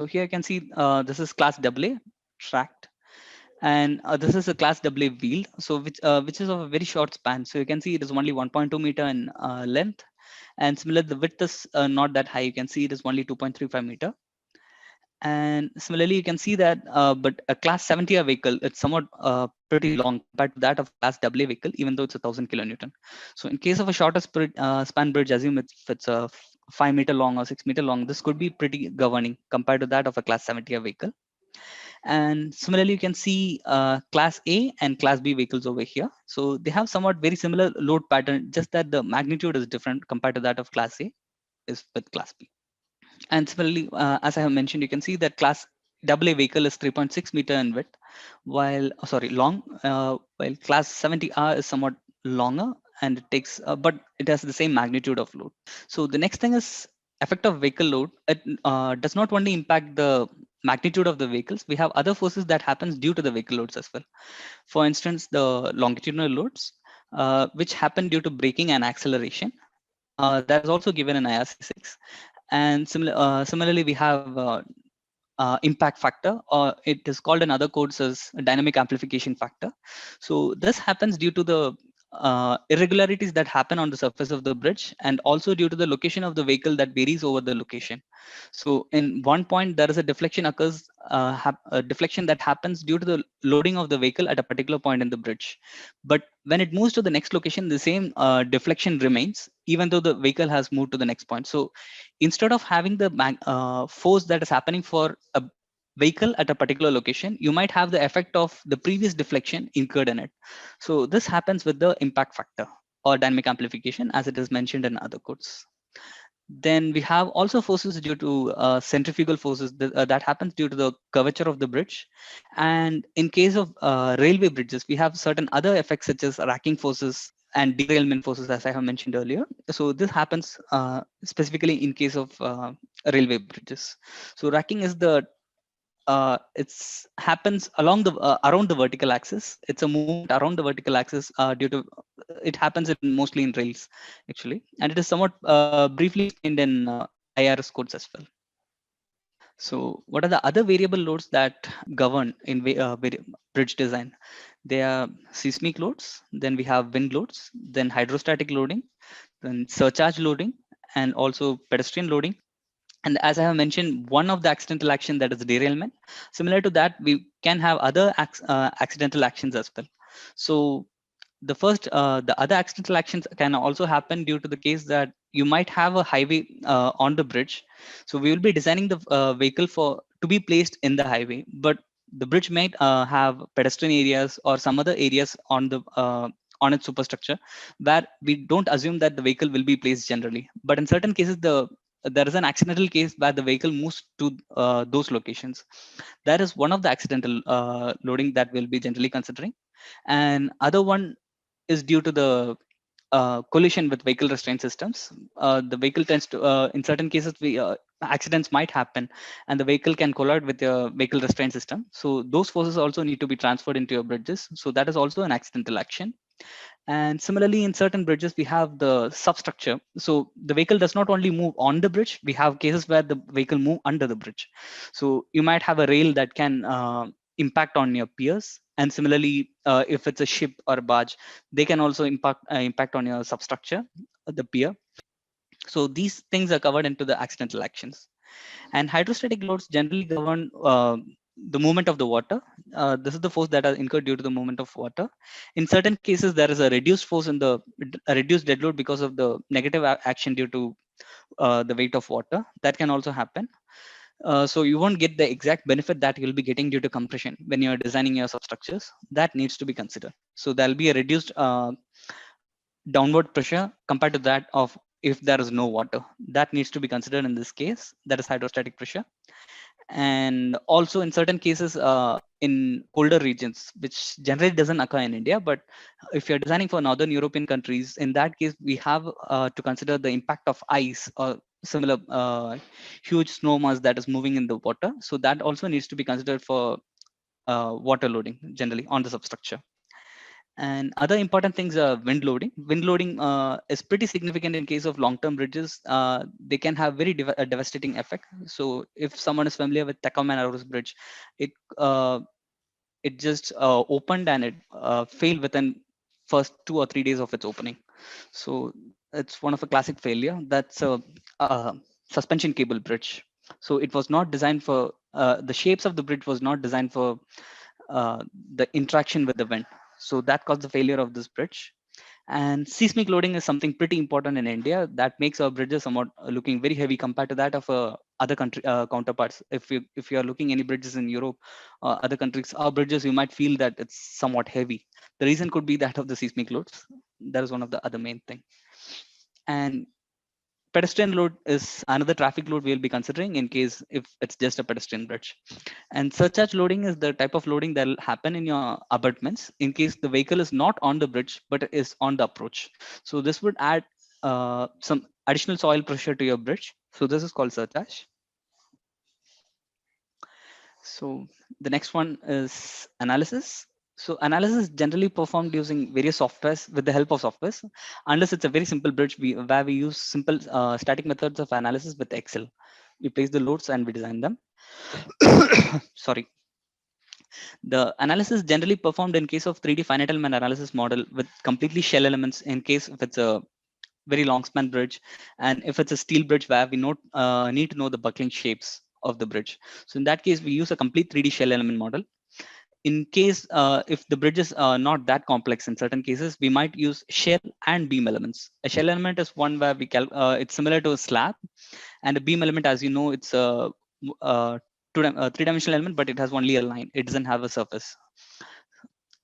So here you can see this is class AA tracked, and this is a class AA wheeled, so which is of a very short span. So you can see it is only 1.2 meter in length, and similar the width is not that high. You can see it is only 2.35 meter. And similarly, you can see that, but a class 70 vehicle, it's somewhat pretty long compared to that of class AA vehicle, even though it's 1,000 kilonewton. So in case of a shorter span bridge, assume it's a 5 meter long or 6 meter long, this could be pretty governing compared to that of a class 70 vehicle. And similarly, you can see class A and class B vehicles over here. So they have somewhat very similar load pattern, just that the magnitude is different compared to that of class A is with class B. And similarly, as I have mentioned, you can see that class AA vehicle is 3.6 meter in width, while long, while class 70R is somewhat longer, and it takes, but it has the same magnitude of load. So the next thing is effect of vehicle load. It does not only impact the magnitude of the vehicles. We have other forces that happens due to the vehicle loads as well. For instance, the longitudinal loads, which happen due to braking and acceleration. That is also given in IRC 6. And similarly, we have impact factor, or it is called in other codes as dynamic amplification factor. So this happens due to the irregularities that happen on the surface of the bridge, and also due to the location of the vehicle that varies over the location. So in one point, there is a deflection occurs, a deflection that happens due to the loading of the vehicle at a particular point in the bridge. But when it moves to the next location, the same deflection remains, even though the vehicle has moved to the next point. So instead of having the force that is happening for a vehicle at a particular location, you might have the effect of the previous deflection incurred in it. So this happens with the impact factor or dynamic amplification, as it is mentioned in other codes. Then we have also forces due to centrifugal forces that happens due to the curvature of the bridge. And in case of railway bridges, we have certain other effects such as racking forces and derailment forces, as I have mentioned earlier. So this happens specifically in case of railway bridges. So racking is the it's happens along the around the vertical axis. It's a movement around the vertical axis due to it happens in mostly in rails actually, and it is somewhat briefly explained in IRS codes as well. So what are the other variable loads that govern in bridge design? They are seismic loads, then we have wind loads, then hydrostatic loading, then surcharge loading, and also pedestrian loading. And as I have mentioned, one of the accidental action, that is derailment. Similar to that, we can have other accidental actions as well. So the other accidental actions can also happen due to the case that you might have a highway on the bridge. So we will be designing the vehicle to be placed in the highway, but the bridge might have pedestrian areas or some other areas on its superstructure where we don't assume that the vehicle will be placed generally. But in certain cases, there is an accidental case where the vehicle moves to those locations. That is one of the accidental loading that we'll be generally considering. And other one is due to the collision with vehicle restraint systems. The vehicle tends to, in certain cases, accidents might happen, and the vehicle can collide with your vehicle restraint system. So those forces also need to be transferred into your bridges. So that is also an accidental action. And similarly, in certain bridges, we have the substructure. So the vehicle does not only move on the bridge, we have cases where the vehicle move under the bridge. So you might have a rail that can impact on your piers. And similarly, if it's a ship or a barge, they can also impact on your substructure, the pier. So these things are covered into the accidental actions. And hydrostatic loads generally govern the movement of the water. This is the force that are incurred due to the movement of water. In certain cases, there is a reduced force in a reduced dead load because of the negative action due to the weight of water. That can also happen. So you won't get the exact benefit that you'll be getting due to compression when you're designing your substructures. That needs to be considered. So there'll be a reduced downward pressure compared to that of if there is no water. That needs to be considered in this case. That is hydrostatic pressure. And also in certain cases in colder regions, which generally doesn't occur in India, but if you're designing for northern European countries, in that case we have to consider the impact of ice or similar huge snow mass that is moving in the water. So that also needs to be considered for water loading generally on the substructure. And other important things are wind loading. Wind loading is pretty significant in case of long-term bridges. They can have very a devastating effect. So if someone is familiar with Tacoma Bridge, it uh, it just opened and it failed within first 2 or 3 days of its opening. So it's one of a classic failure. That's a suspension cable bridge. So it was not designed for the shapes of the bridge was not designed for uh, the interaction with the wind. So that caused the failure of this bridge. And seismic loading is something pretty important in India that makes our bridges somewhat looking very heavy compared to that of other country counterparts. If you are looking any bridges in Europe, other countries, our bridges you might feel that it's somewhat heavy. The reason could be that of the seismic loads. That is one of the other main thing. And pedestrian load is another traffic load we'll be considering in case if it's just a pedestrian bridge. And surcharge loading is the type of loading that will happen in your abutments in case the vehicle is not on the bridge but is on the approach. So this would add some additional soil pressure to your bridge. So this is called surcharge. So the next one is analysis. So analysis is generally performed using various softwares with the help of softwares. Unless it's a very simple bridge where we use simple static methods of analysis with Excel. We place the loads and we design them. Sorry. The analysis generally performed in case of 3D finite element analysis model with completely shell elements in case if it's a very long span bridge, and if it's a steel bridge where we need to know the buckling shapes of the bridge. So in that case, we use a complete 3D shell element model. In case if the bridge is not that complex, in certain cases, we might use shell and beam elements. A shell element is one where it's similar to a slab, and a beam element, as you know, it's a three-dimensional element, but it has only a line. It doesn't have a surface.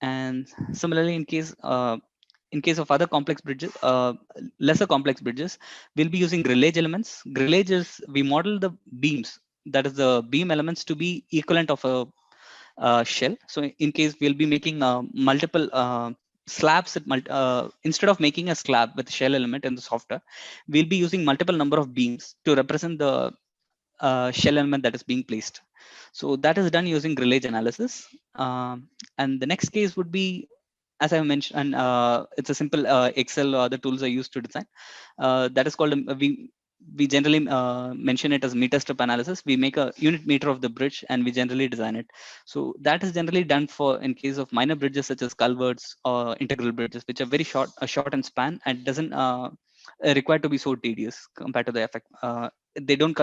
And similarly, in case of other complex bridges, lesser complex bridges, we'll be using grillage elements. Grillage is we model the beams, that is the beam elements to be equivalent of a shell. So in case we'll be making multiple slabs instead of making a slab with shell element in the software, we'll be using multiple number of beams to represent the shell element that is being placed. So that is done using grillage analysis. And the next case would be, as I mentioned, it's a simple Excel or other tools are used to design. That is called, we generally mention it as meter strip analysis. We make a unit meter of the bridge and we generally design it. So that is generally done for in case of minor bridges such as culverts or integral bridges, which are very short and span and doesn't required to be so tedious compared to the effect. They don't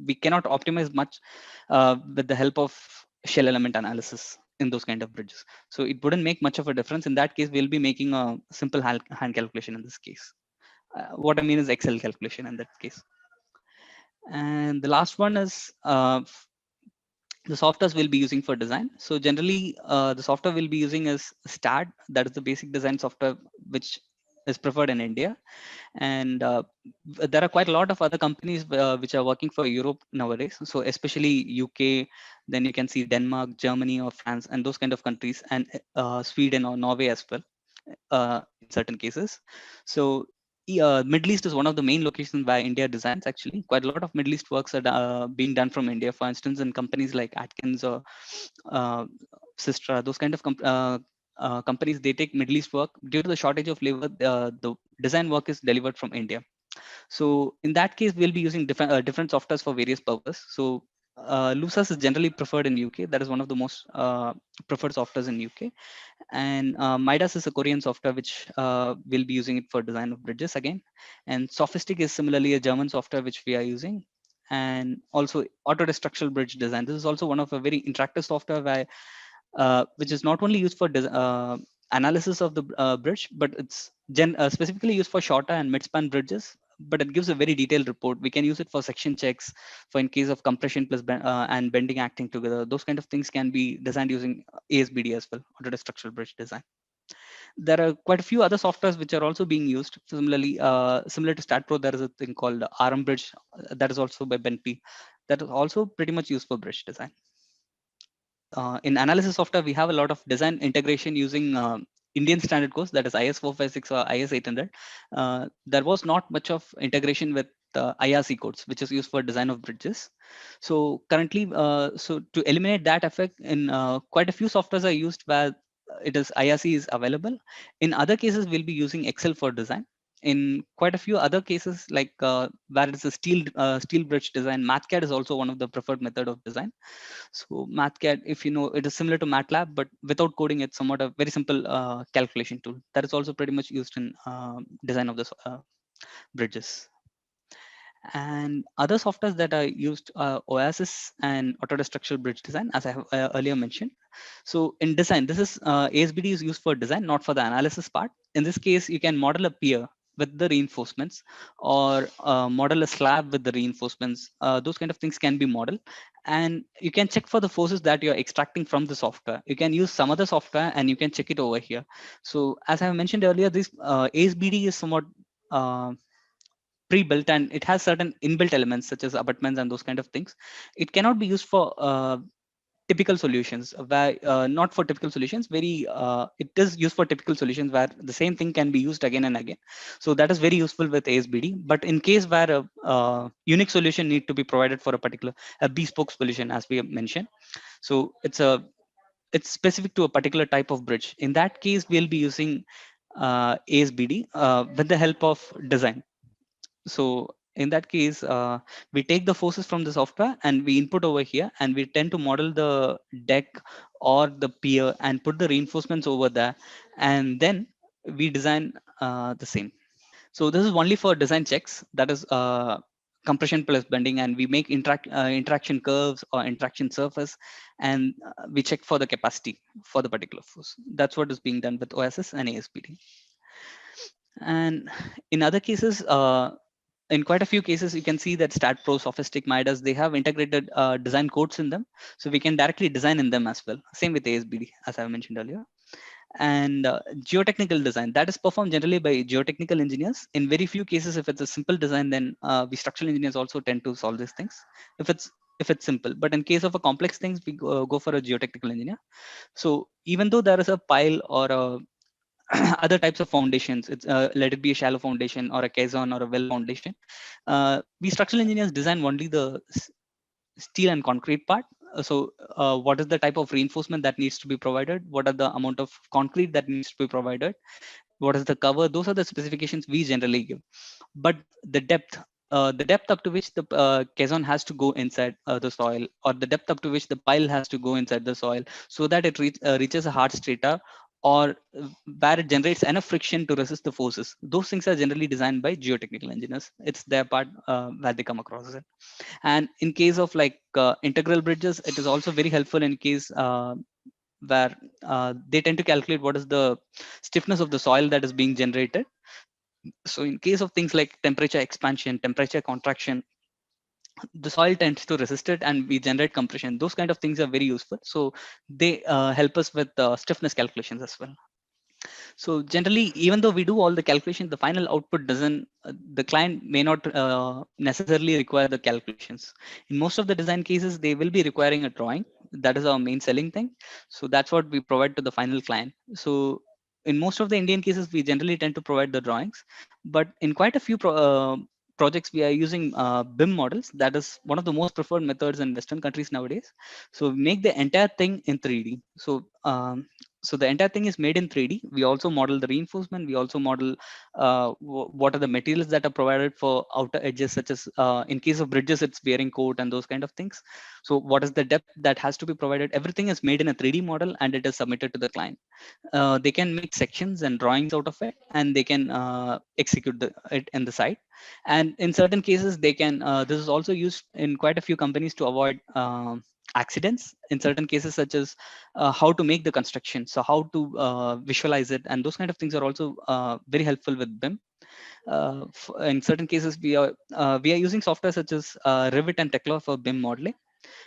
we cannot optimize much with the help of shell element analysis in those kind of bridges. So it wouldn't make much of a difference. In that case, we'll be making a simple hand calculation in this case. What I mean is Excel calculation in that case. And the last one is the softwares we'll be using for design. So generally, the software we'll be using is STAAD. That is the basic design software which is preferred in India. And there are quite a lot of other companies which are working for Europe nowadays. So especially UK, then you can see Denmark, Germany, or France, and those kind of countries, and Sweden or Norway as well, in certain cases. So Middle East is one of the main locations where India designs. Actually, quite a lot of Middle East works are being done from India. For instance, in companies like Atkins or uh, Sistra, those kind of companies, they take Middle East work due to the shortage of labor. The design work is delivered from India. So in that case, we'll be using different softwares for various purposes. So Lusas is generally preferred in UK. That is one of the most preferred softwares in UK. And Midas is a Korean software which we'll be using it for design of bridges again. And Sophistic is similarly a German software which we are using. And also Autodesk Structural Bridge Design. This is also one of a very interactive software where which is not only used for analysis of the bridge, but it's specifically used for shorter and mid-span bridges. But it gives a very detailed report. We can use it for section checks, for in case of compression plus and bending acting together. Those kind of things can be designed using ASBD as well, Autodesk Structural Bridge Design. There are quite a few other softwares which are also being used. Similarly, similar to StatPro, there is a thing called RM Bridge that is also by Bentley. That is also pretty much used for bridge design. In analysis software, we have a lot of design integration using Indian standard codes, that is IS 456 or IS 800. There was not much of integration with IRC codes, which is used for design of bridges. So currently, so to eliminate that effect, in quite a few softwares are used where it is IRC is available. In other cases, we'll be using Excel for design. In quite a few other cases, like where it's a steel bridge design, MathCAD is also one of the preferred method of design. So MathCAD, if you know, it is similar to MATLAB, but without coding, it's somewhat a very simple calculation tool that is also pretty much used in design of the bridges. And other softwares that are used are Oasis and Autodesk Structural Bridge Design, as I have earlier mentioned. So in design, this is ASBD is used for design, not for the analysis part. In this case, you can model a pier with the reinforcements, or model a slab with the reinforcements. Those kind of things can be modeled, and you can check for the forces that you're extracting from the software. You can use some other software and you can check it over here. So as I mentioned earlier, this ASBD is somewhat pre-built, and it has certain inbuilt elements such as abutments and those kind of things. It cannot be used for typical solutions, where not for typical solutions, very it is used for typical solutions where the same thing can be used again and again. So that is very useful with ASBD. But in case where a unique solution need to be provided for a bespoke solution, as we have mentioned, so it's specific to a particular type of bridge. In that case, we'll be using ASBD with the help of design. So in that case, we take the forces from the software and we input over here, and we tend to model the deck or the pier and put the reinforcements over there, and then we design the same. So this is only for design checks. That is compression plus bending, and we make interaction curves or interaction surface, and we check for the capacity for the particular force. That's what is being done with OSS and ASPD. And in other cases, in quite a few cases, you can see that StatPro, Sophistic, Midas, they have integrated design codes in them. So we can directly design in them as well. Same with ASBD, as I mentioned earlier. And geotechnical design, that is performed generally by geotechnical engineers. In very few cases, if it's a simple design, then we structural engineers also tend to solve these things if it's simple. But in case of a complex things, we go for a geotechnical engineer. So even though there is a pile or a other types of foundations, it's let it be a shallow foundation or a caisson or a well foundation, we structural engineers design only the steel and concrete part. So what is the type of reinforcement that needs to be provided, what are the amount of concrete that needs to be provided, what is the cover, those are the specifications we generally give. But the depth up to which the caisson has to go inside the soil, or the depth up to which the pile has to go inside the soil, so that it reaches a hard strata, or where it generates enough friction to resist the forces, those things are generally designed by geotechnical engineers. It's their part where they come across it. And in case of like integral bridges, it is also very helpful in case where they tend to calculate what is the stiffness of the soil that is being generated. So in case of things like temperature expansion, temperature contraction, the soil tends to resist it and we generate compression. Those kind of things are very useful. So they help us with stiffness calculations as well. So generally, even though we do all the calculations, the final output doesn't, the client may not necessarily require the calculations. In most of the design cases, they will be requiring a drawing. That is our main selling thing. So that's what we provide to the final client. So in most of the Indian cases, we generally tend to provide the drawings, but in quite a few projects, we are using BIM models. That is one of the most preferred methods in Western countries nowadays. So we make the entire thing in 3D. So the entire thing is made in 3D. We also model the reinforcement. We also model what are the materials that are provided for outer edges, such as in case of bridges, it's bearing coat and those kind of things. So what is the depth that has to be provided? Everything is made in a 3D model and it is submitted to the client. They can make sections and drawings out of it, and they can execute it in the site. And in certain cases, they can. This is also used in quite a few companies to avoid accidents in certain cases, such as how to make the construction, so how to visualize it, and those kind of things are also very helpful with BIM. In certain cases, we are using software such as Revit and Tekla for BIM modeling.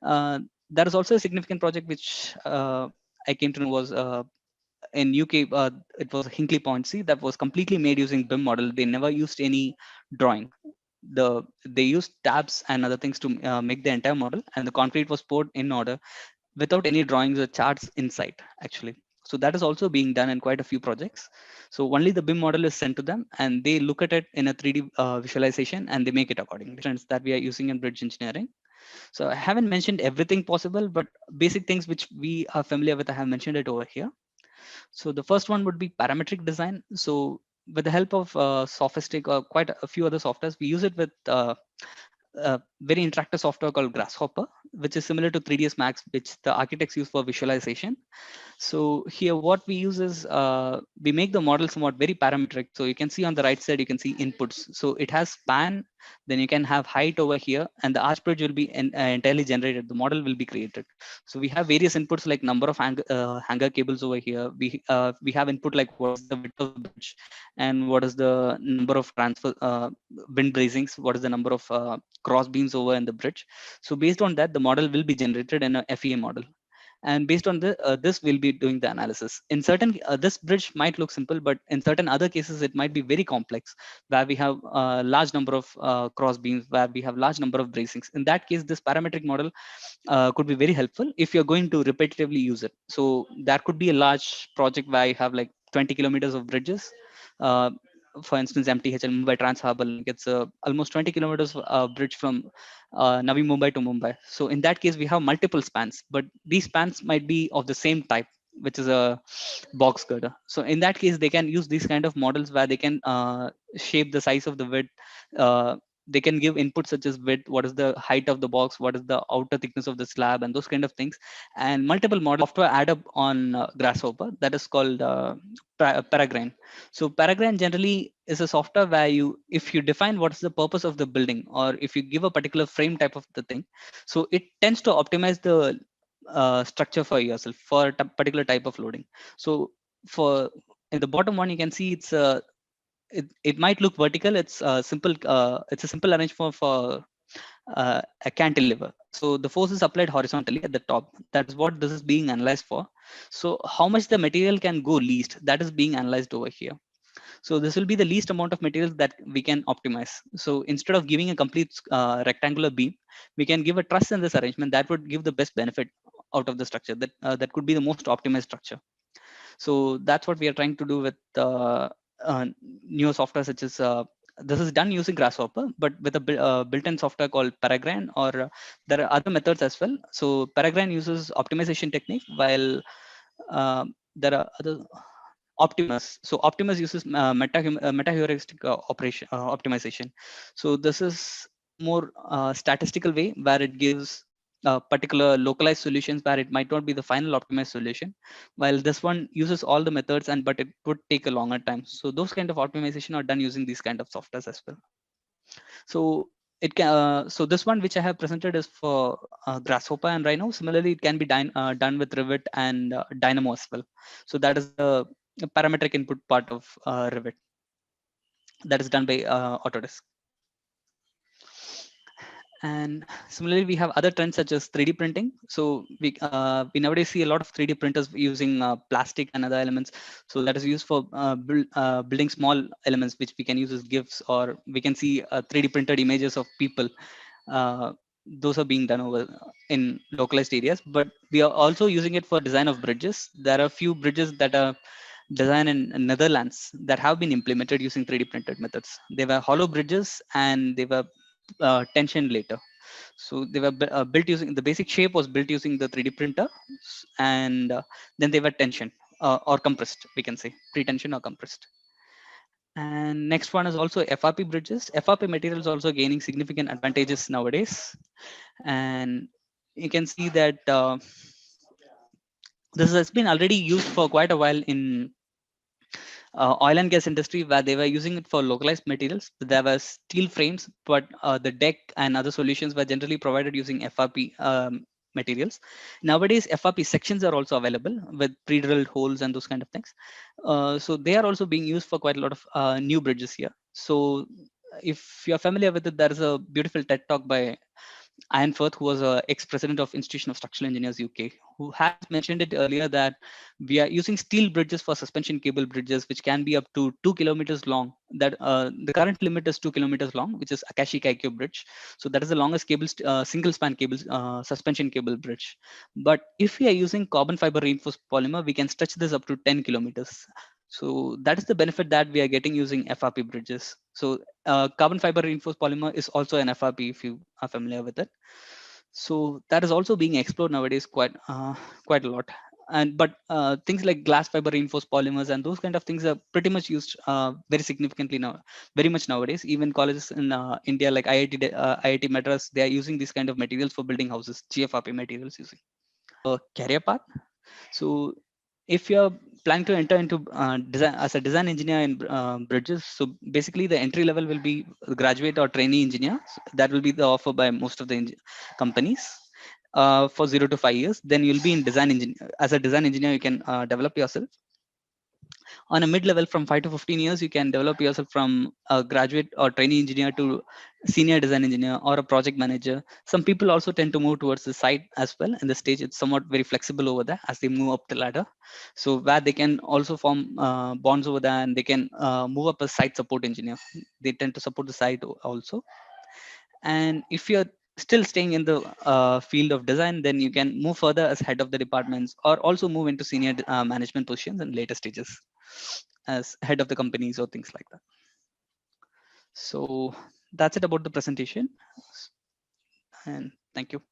There is also a significant project which I came to know was in UK. It was Hinkley Point C that was completely made using BIM model. They never used any drawing. They used tabs and other things to make the entire model, and the concrete was poured in order without any drawings or charts inside, actually. So that is also being done in quite a few projects. So only the BIM model is sent to them, and they look at it in a 3D visualization, and they make it accordingly. That we are using in bridge engineering. So I haven't mentioned everything possible, but basic things which we are familiar with, I have mentioned it over here. So the first one would be parametric design. So with the help of Sophistic or quite a few other softwares, we use it with a very interactive software called Grasshopper, which is similar to 3ds Max, which the architects use for visualization. So here what we use is we make the model somewhat very parametric. So you can see on the right side, you can see inputs. So it has span, then you can have height over here, and the arch bridge will be entirely generated. The model will be created. So we have various inputs like number of hanger cables over here. We have input like what is the width of the bridge, and what is the number of transfer wind bracings, what is the number of cross beams over in the bridge. So based on that, the model will be generated in a FEA model, and based on this we'll be doing the analysis. In certain this bridge might look simple, but in certain other cases it might be very complex, where we have a large number of cross beams, where we have large number of bracings. In that case, this parametric model could be very helpful if you're going to repetitively use it. So that could be a large project where you have like 20 kilometers of bridges. uh, for instance, MTHL Mumbai Trans Harbour Link, it's almost 20 kilometers bridge from Navi Mumbai to Mumbai. So in that case, we have multiple spans, but these spans might be of the same type, which is a box girder. So in that case, they can use these kind of models where they can shape the size of the width. Uh, they can give inputs such as width, what is the height of the box, what is the outer thickness of the slab, and those kind of things. And multiple model software add up on Grasshopper, that is called Paragrain. So Paragrain generally is a software where if you define what's the purpose of the building, or if you give a particular frame type of the thing, so it tends to optimize the structure for yourself for a particular type of loading. So for in the bottom one, you can see it might look vertical. It's a simple arrangement for a cantilever. So the force is applied horizontally at the top. That is what this is being analyzed for. So how much the material can go least, that is being analyzed over here. So this will be the least amount of materials that we can optimize. So instead of giving a complete rectangular beam, we can give a truss in this arrangement that would give the best benefit out of the structure. That could be the most optimized structure. So that's what we are trying to do with newer software such as this is done using Grasshopper, but with a built-in software called Paragrain, or there are other methods as well. So Paragrain uses optimization technique, while there are other Optimus. So Optimus uses meta heuristic operation optimization. So this is more statistical way where it gives particular localized solutions where it might not be the final optimized solution, while this one uses all the methods, and but it would take a longer time. So those kind of optimization are done using these kind of softwares as well. So so this one which I have presented is for Grasshopper and Rhino. Similarly, it can be done with Revit and Dynamo as well. So that is the parametric input part of Revit that is done by Autodesk. And similarly, we have other trends such as 3D printing. So we nowadays see a lot of 3D printers using plastic and other elements. So that is used for building small elements, which we can use as GIFs, or we can see 3D printed images of people. Uh, those are being done over in localized areas, but we are also using it for design of bridges. There are a few bridges that are designed in Netherlands that have been implemented using 3D printed methods. They were hollow bridges, and they were tensioned later. So they were built using the basic shape was built using the 3D printer, and then they were tensioned or compressed. We can say pre-tension or compressed. And next one is also FRP bridges. FRP material is also gaining significant advantages nowadays, and you can see that this has been already used for quite a while in oil and gas industry, where they were using it for localized materials. There were steel frames, but the deck and other solutions were generally provided using FRP materials. Nowadays, FRP sections are also available with pre-drilled holes and those kind of things. So they are also being used for quite a lot of new bridges here. So if you're familiar with it, there is a beautiful TED talk by Ian Firth, who was a ex-president of Institution of Structural Engineers UK, who has mentioned it earlier that we are using steel bridges for suspension cable bridges, which can be up to 2 kilometers long. That the current limit is 2 kilometers long, which is Akashi Kaikyo Bridge. So that is the longest single span cable suspension cable bridge. But if we are using carbon fiber reinforced polymer, we can stretch this up to 10 kilometers. So that is the benefit that we are getting using FRP bridges. So carbon fiber reinforced polymer is also an FRP if you are familiar with it. So that is also being explored nowadays quite a lot. and but things like glass fiber reinforced polymers and those kind of things are pretty much used very significantly now, very much nowadays. Even colleges in India like IIT Madras, they are using these kind of materials for building houses, GFRP materials using. Career path. So if you're planning to enter into design as a design engineer in bridges, so basically the entry level will be graduate or trainee engineer. That will be the offer by most of the companies for 0 to 5 years. Then you'll be in design engineer. As a design engineer, you can develop yourself. On a mid level, from 5 to 15 years, you can develop yourself from a graduate or trainee engineer to senior design engineer or a project manager. Some people also tend to move towards the side as well. In the stage, it's somewhat very flexible over there as they move up the ladder. So where they can also form bonds over there, and they can move up as site support engineer. They tend to support the site also. And if you're still staying in the field of design, then you can move further as head of the departments, or also move into senior management positions in later stages as head of the companies or things like that. So that's it about the presentation, and thank you.